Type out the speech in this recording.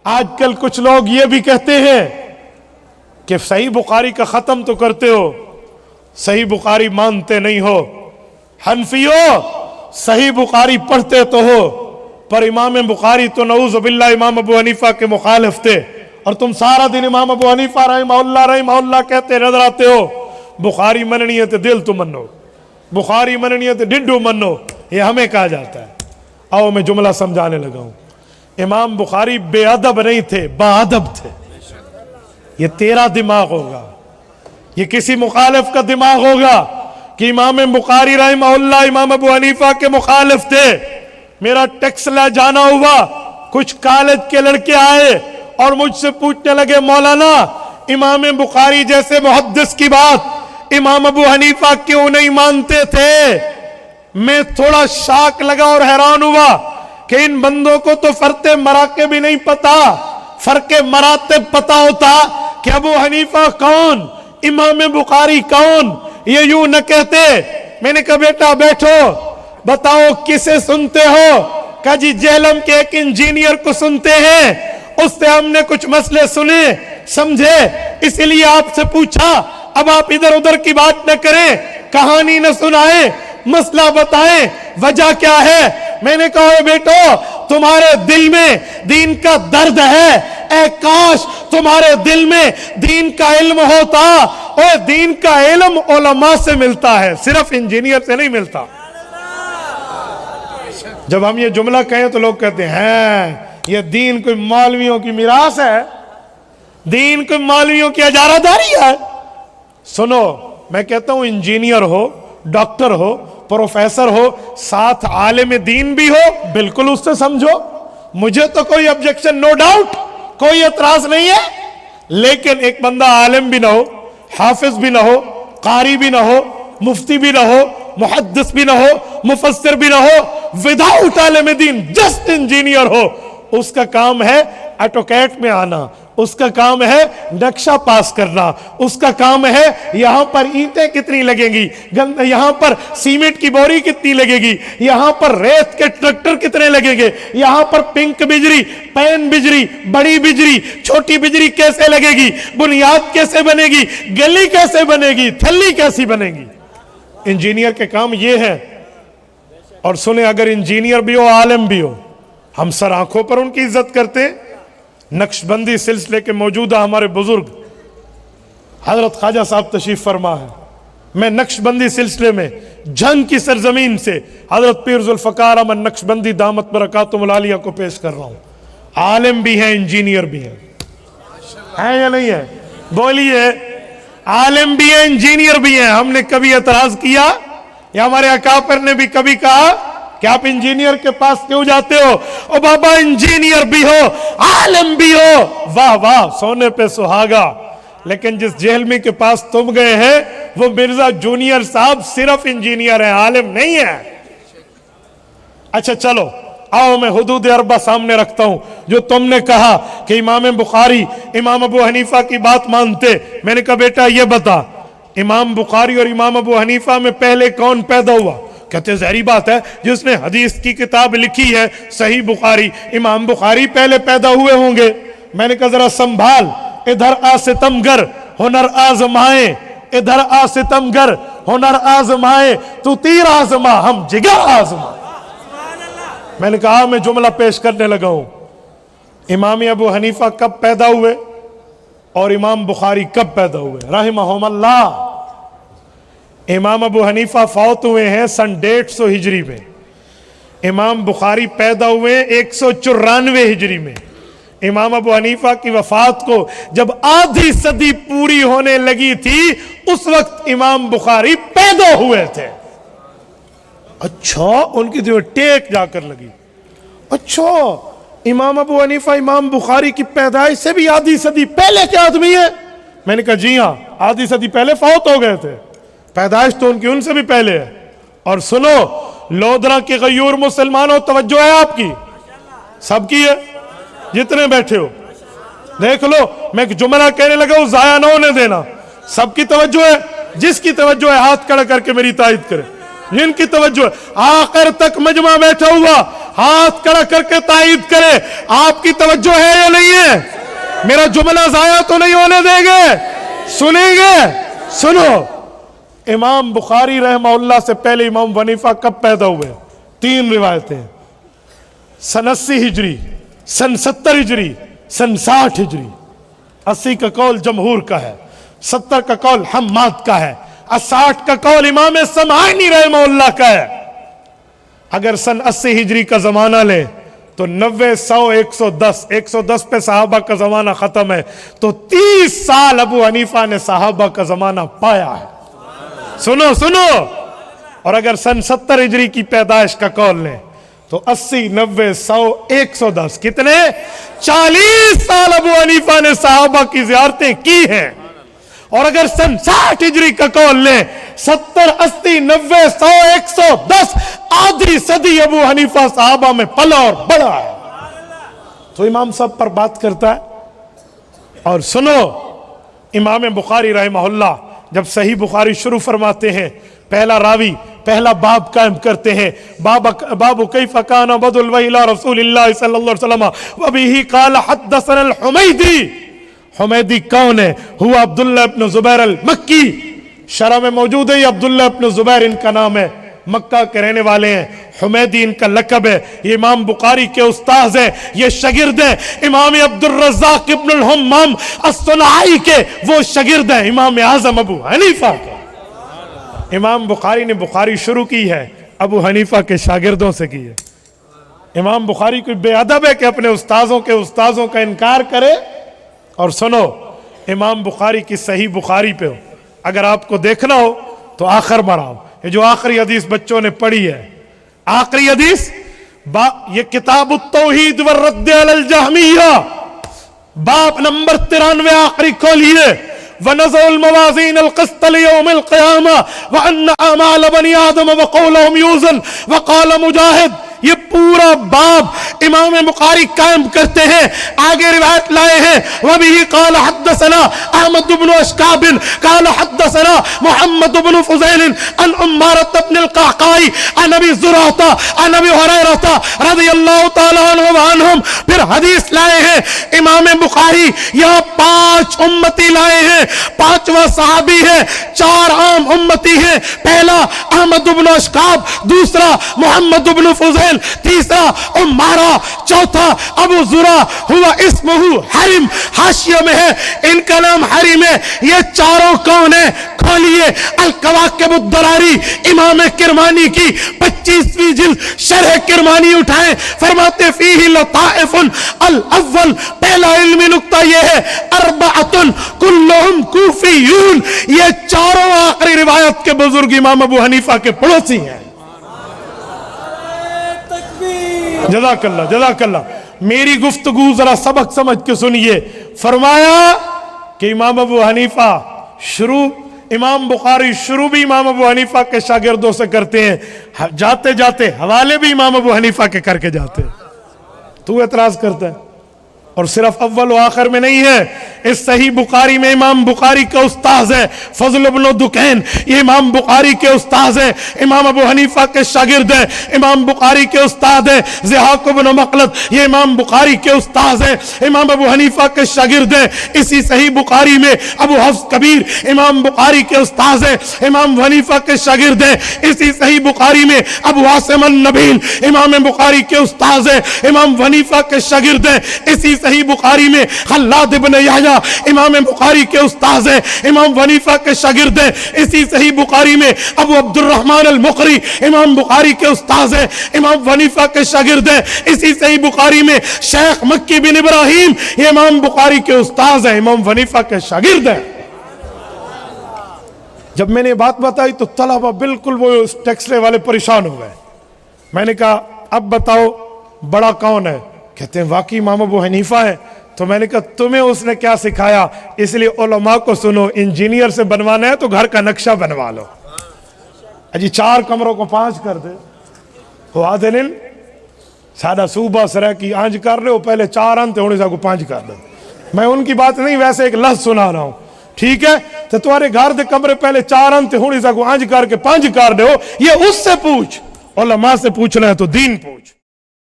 آج کل کچھ لوگ یہ بھی کہتے ہیں کہ صحیح بخاری کا ختم تو کرتے ہو، صحیح بخاری مانتے نہیں ہو۔ حنفیوں، صحیح بخاری پڑھتے تو ہو، پر امام بخاری تو نعوذ باللہ امام ابو حنیفہ کے مخالف تھے، اور تم سارا دن امام ابو حنیفہ رحمہ اللہ کہتے نظر آتے ہو۔ بخاری مننی ہے تو دل تو منو، بخاری مننی ہے تو ڈڈو منو، یہ ہمیں کہا جاتا ہے۔ آؤ میں جملہ سمجھانے لگا ہوں۔ امام بخاری بے ادب نہیں تھے، با ادب تھے۔ یہ تیرا دماغ ہوگا، یہ کسی مخالف کا دماغ ہوگا کہ امام بخاری رحمہ اللہ امام ابو حنیفہ کے مخالف تھے۔ میرا ٹیکس لے جانا ہوا، کچھ کالج کے لڑکے آئے اور مجھ سے پوچھنے لگے مولانا امام بخاری جیسے محدث کی بات امام ابو حنیفہ کیوں نہیں مانتے تھے؟ میں تھوڑا شاک لگا اور حیران ہوا کہ ان بندوں کو تو فرق مراکب بھی نہیں پتا، فرق مراتب پتا ہوتا کہ ابو حنیفہ کون، امام بخاری کون، یہ یوں نہ کہتے۔ میں نے کہا بیٹا بیٹھو، بتاؤ کسے سنتے ہو؟ کہا جی جہلم کے ایک انجینئر کو سنتے ہیں، اس سے ہم نے کچھ مسئلے سنے سمجھے، اس لیے آپ سے پوچھا۔ اب آپ ادھر ادھر کی بات نہ کریں، کہانی نہ سنائیں، مسئلہ بتائیں، وجہ کیا ہے؟ میں نے کہا اے بیٹو تمہارے دل میں دین کا درد ہے، اے کاش تمہارے دل میں دین کا علم ہوتا۔ اور دین کا علم علماء سے ملتا ہے، صرف انجینئر سے نہیں ملتا۔ جب ہم یہ جملہ کہیں تو لوگ کہتے ہیں یہ دین کوئی مولویوں کی میراث ہے، دین کوئی مولویوں کی اجارہ داری ہے۔ سنو، میں کہتا ہوں انجینئر ہو، ڈاکٹر ہو، پروفیسر ہو، ساتھ عالم دین بھی ہو، بالکل اس سے سمجھو، مجھے تو کوئی objection، نو ڈاؤٹ، کوئی اعتراض نہیں ہے۔ لیکن ایک بندہ عالم بھی نہ ہو، حافظ بھی نہ ہو، قاری بھی نہ ہو، مفتی بھی نہ ہو، محدث بھی نہ ہو، مفسر بھی نہ ہو، وداؤٹ عالم دین جسٹ انجینئر ہو، اس کا کام ہے ایٹوکیٹ میں آنا، اس کا کام ہے نقشہ پاس کرنا، اس کا کام ہے یہاں پر اینٹیں کتنی لگیں گی، یہاں پر سیمنٹ کی بوری کتنی لگے گی، یہاں پر ریت کے ٹریکٹر کتنے لگیں گے، یہاں پر پنک بجری، پین بجری، بڑی بجری، چھوٹی بجری کیسے لگے گی، بنیاد کیسے بنے گی، گلی کیسے بنے گی، تھلی کیسی بنے گی۔ انجینئر کے کام یہ ہے۔ اور سنیں، اگر انجینئر بھی ہو عالم بھی ہو، ہم سر آنکھوں پر ان کی عزت کرتے ہیں۔ نقش بندی سلسلے کے موجودہ ہمارے بزرگ حضرت خواجہ صاحب تشریف فرما ہے۔ میں نقش بندی سلسلے میں جنگ کی سرزمین سے حضرت پیر ذوالفقار احمد نقش بندی دامت برکاتہم العالیہ کو پیش کر رہا ہوں۔ عالم بھی ہیں، انجینئر بھی ہیں، ہیں یا نہیں ہے؟ بولیے، عالم بھی ہیں، انجینئر بھی ہیں۔ ہم نے کبھی اعتراض کیا یا ہمارے اکابر نے بھی کبھی کہا کہ آپ انجینئر کے پاس کیوں جاتے ہو؟ او بابا انجینئر بھی ہو، عالم بھی ہو، واہ واہ، سونے پہ سہاگا۔ لیکن جس جہلمی کے پاس تم گئے ہیں وہ مرزا جونیئر صاحب صرف انجینئر ہیں، عالم نہیں ہے۔ اچھا چلو، آؤ میں حدود اربع سامنے رکھتا ہوں۔ جو تم نے کہا کہ امام بخاری امام ابو حنیفہ کی بات مانتے، میں نے کہا بیٹا یہ بتا، امام بخاری اور امام ابو حنیفہ میں پہلے کون پیدا ہوا؟ کہتے ظاہری بات ہے، جس نے حدیث کی کتاب لکھی ہے صحیح بخاری، امام بخاری پہلے پیدا ہوئے ہوں گے۔ میں نے کہا ذرا سنبھال، ادھر آ ستمگر ہنر آزمائے، ادھر آ ستمگر ہنر آزمائے، تو تیر آزما ہم جگر آزما۔ میں نے کہا میں جملہ پیش کرنے لگا ہوں۔ امام ابو حنیفہ کب پیدا ہوئے اور امام بخاری کب پیدا ہوئے رحمہم اللہ؟ امام ابو حنیفہ فوت ہوئے ہیں سن 150 ہجری میں، امام بخاری پیدا ہوئے 194 ہجری میں۔ امام ابو حنیفہ کی وفات کو جب آدھی صدی پوری ہونے لگی تھی، اس وقت امام بخاری پیدا ہوئے تھے۔ اچھا، ان کی جو ٹیک جا کر لگی، اچھا امام ابو حنیفہ امام بخاری کی پیدائش سے بھی آدھی صدی پہلے کے آدمی ہیں؟ میں نے کہا جی ہاں، آدھی صدی پہلے فوت ہو گئے تھے، پیدائش تو ان کی ان سے بھی پہلے ہے۔ اور سنو، لودھرا کے غیور مسلمانوں، توجہ ہے آپ کی، سب کی ہے، جتنے بیٹھے ہو دیکھ لو، میں ایک جملہ کہنے لگا ہوں، ضائع نہ ہونے دینا، سب کی توجہ ہے، جس کی توجہ ہے ہاتھ کھڑا کر کے میری تائید کرے، جن کی توجہ ہے۔ آخر تک مجمع بیٹھا ہوا، ہاتھ کھڑا کر کے تائید کرے آپ کی توجہ ہے یا نہیں ہے؟ میرا جملہ ضائع تو نہیں ہونے دیں گے؟ سنیں گے؟ سنو، امام بخاری رحمہ اللہ سے پہلے امام حنیفہ کب پیدا ہوئے؟ 3 روایتیں، سن 80 ہجری، سن 70 ہجری، سن 60 ہجری۔ 80 کا قول جمہور کا ہے، 70 کا قول حماد کا ہے، اور 60 کا قول امام سمعانی رحمہ اللہ کا ہے۔ اگر سن 80 ہجری کا زمانہ لیں تو 90 100 110 110 پہ صحابہ کا زمانہ ختم ہے، تو 30 سال ابو حنیفہ نے صحابہ کا زمانہ پایا ہے۔ سنو سنو، اور اگر سن 70 ہجری کی پیدائش کا قول لیں تو 80 90 100 110 کتنے؟ 40 سال ابو حنیفہ نے صحابہ کی زیارتیں کی ہیں۔ اور اگر سن 60 ہجری کا قول لیں 70 80 90 100 110 آدھی صدی ابو حنیفہ صحابہ میں پلا اور بڑا ہے۔ تو امام صاحب پر بات کرتا ہے۔ اور سنو، امام بخاری رحمہ اللہ جب صحیح بخاری شروع فرماتے ہیں، پہلا راوی پہلا باب قائم کرتے ہیں، باب کیف کان بدء الوحی الی رسول اللہ صلی اللہ علیہ وسلم وبہ قال حدثنا الحمیدی۔ حمیدی کون ہے؟ ہوا عبداللہ ابن زبیر المکی، شرح میں موجود ہے، یہ عبداللہ ابن زبیر ان کا نام ہے، مکہ کے رہنے والے ہیں۔ حمیدی ان کا لقب ہے، یہ امام بخاری کے استاذ ہیں، یہ شاگرد ہیں امام عبد الرزاق ابن الحمام الصنعائی کے، وہ شاگرد ہیں امام اعظم ابو حنیفہ کے۔ امام بخاری نے بخاری شروع کی ہے ابو حنیفہ کے شاگردوں سے کی ہے۔ امام بخاری کوئی بے ادب ہے کہ اپنے استاذوں کا انکار کرے؟ اور سنو، امام بخاری کی صحیح بخاری پہ ہو اگر آپ کو دیکھنا ہو تو آخر بڑھاؤ، یہ جو آخری حدیث بچوں نے پڑھی ہے، آخری حدیث یہ کتاب التوحید والرد علی الجہمیہ، باب نمبر 93 آخری کھولیے، وَنَزَعُ الْمَوَازِينَ الْقِسْطَ لِيَوْمِ الْقِيَامَةِ وَأَنَّ أَعْمَالَ بَنِي آدَمَ وَقَوْلَهُمْ يُوزَنُ وَقَالَ مجاہد۔ یہ پورا باب امام بخاری قائم کرتے ہیں، آگے روایت لائے ہیں، وَبِهِ قَالَ حَدَّثَنَا احمد بن اشکاب قال حدثنا محمد بن فضیل عن عمارة بن القعقاع عن ابی زرعہ عن ابی ہریرہ رضی اللہ تعالی عنہ وعنہم۔ پھر حدیث لائے ہیں امام بخاری، یہاں 5 امتی لائے ہیں، 5واں صحابی ہے، 4 عام امتی ہیں، پہلا احمد بن اشکاب، دوسرا محمد بن فضیل، تیسرا عمارہ، چوتھا ابو زرع، ہوا اسمہ حرم، حاشیہ میں ہے ان کا نام حرم ہے۔ یہ چاروں کون ہیں؟ کھولیے الکواکب الدراری، امام کرمانی کی 25ویں جلد شرح کرمانی اٹھائیں، فرماتے فیہ لطائف الاول، پہلا علمی نکتہ یہ ہے، 4 کلہم کوفیون، یہ چاروں آخری روایت کے بزرگ امام ابو حنیفہ کے پڑوسی ہیں۔ جزاک اللہ جزاک اللہ۔ میری گفتگو ذرا سبق سمجھ کے سنیے۔ فرمایا کہ امام ابو حنیفہ امام بخاری شروع بھی امام ابو حنیفہ کے شاگردوں سے کرتے ہیں، جاتے جاتے حوالے بھی امام ابو حنیفہ کے کر کے جاتے ہیں۔ تو اعتراض کرتا ہے؟ اور صرف اول و آخر میں نہیں ہے، اس صحیح بخاری میں امام بخاری کا استاذ ہے فضل بن دکین، یہ امام بخاری کے استاذ ہیں، امام ابو حنیفہ کے شاگرد ہیں، امام بخاری کے استاد ہیں ضحاک بن مخلد، یہ امام بخاری کے استاذ ہیں، امام ابو حنیفہ کے شاگرد ہیں۔ اسی صحیح بخاری میں ابو حفص کبیر امام بخاری کے استاذ ہیں، امام حنیفہ کے شاگرد ہیں۔ اسی صحیح بخاری میں ابو عاصم النبیل امام بخاری کے استاذ ہیں، امام حنیفہ کے شاگرد ہیں۔ اسی صحیح بخاری میں خلاد بن یحییٰ امام بخاری کے استاذ ہیں، امام حنیفہ کے شاگرد ہیں۔ اسی صحیح بخاری میں ابو عبد الرحمن المقری امام بخاری کے استاذ ہیں، امام حنیفہ کے شاگرد ہیں۔ اسی صحیح بخاری میں شیخ مکی بن ابراہیم یہ امام بخاری کے استاذ ہیں، امام حنیفہ کے شاگرد ہیں۔ جب میں نے بات بتائی تو طلبہ بالکل وہ ٹیکسلے والے پریشان ہو گئے۔ میں نے کہا اب بتاؤ بڑا کون ہے؟ کہتے ہیں واقعی امام ابو حنیفہ ہے۔ تو میں نے کہا تمہیں اس نے کیا سکھایا؟ اس لیے علماء کو سنو، انجینئر سے بنوانا ہے تو گھر کا نقشہ بنوا لو، اجی 4 کمروں کو 5 کر دے، ہوا دن سادہ صوبہ سرہ کی آنج کر رہے ہو، پہلے 4 انتے ہونے سے کو 5 کر دے۔ میں ان کی بات نہیں، ویسے ایک لفظ سنا رہا ہوں، ٹھیک ہے؟ تو تمہارے گھر دے کمرے پہلے 4 انتے ہونے سے کو آنج کر کے 5 کر دے ہو، یہ اس سے پوچھ، علماء سے پوچھنا ہے تو دین پوچھ۔